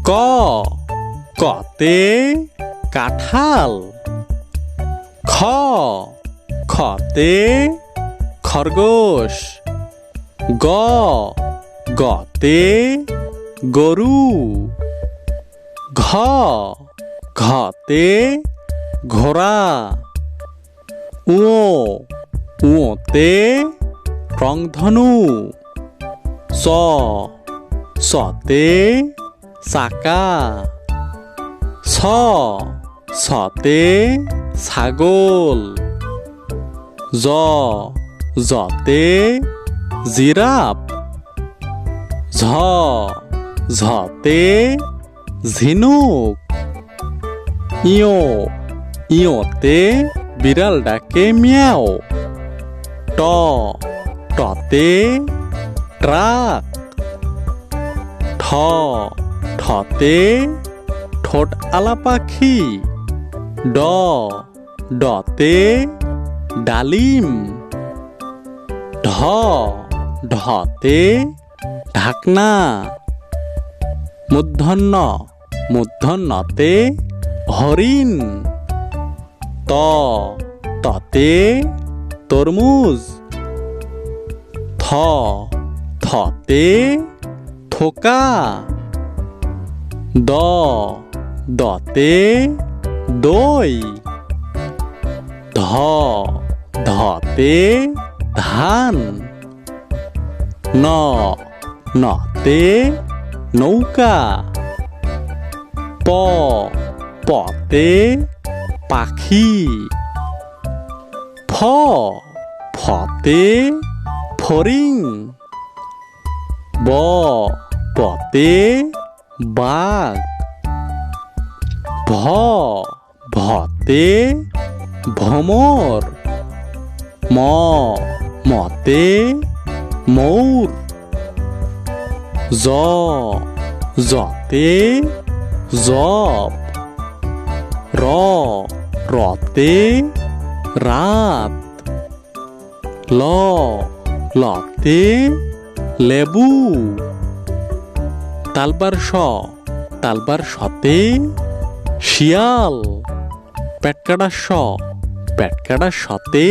ক কতে কাঁঠাল। খ খতে খরগোশ। গ গতে গরু। ঘ ঘতে ঘোড়া। উ উতে রংধনু। স সতে চাকা। ছ ছতে ছাগল। জ জতে জিরাফ। ঝ ঝতে ঝিনুক। ইয় ইয়তে বিড়াল ডাকে মিয়াও। ট টতে ট্রাক। ঠ ঠতে ঠোঁট আলা পাখি। ড ডতে ডালিম। ঢ ঢতে ঢাকনা। মূর্ধন্য মূর্ধন্যতে হরিণ। ত ততে তরমুজ। থ থতে থোকা। দ দতে দই। ধ ধতে ধান। ন নতে নৌকা। প পতে পাখি। ফ ফতে ফড়িং। ব বতে বাঘ। ভ ভতে ভ্রমর। ম মতে ময়ূর। জ জতে জব। র রতে রাত। ল লতে লেবু। তালবার স তালবার সতে শিয়াল। পেটকাটা স পেটকাটা সতে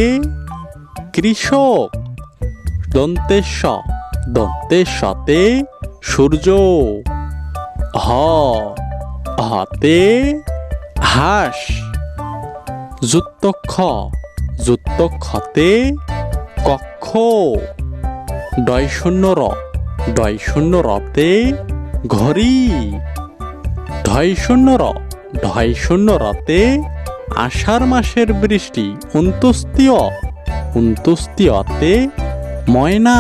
কৃষক। দন্তের স দন্তের সতে সূর্য। হ হতে হাঁস। যুক্ত খ যুক্ত খতে কক্ষ। ডয় শূন্য র ডয় শূন্য রতে ঘড়ি। ঢয় শূন্য র ঢয় শূন্য রতে আষাঢ় মাসের বৃষ্টি। অন্ত্যেষ্টিয় অন্ত্যেষ্টিয়তে ময়না।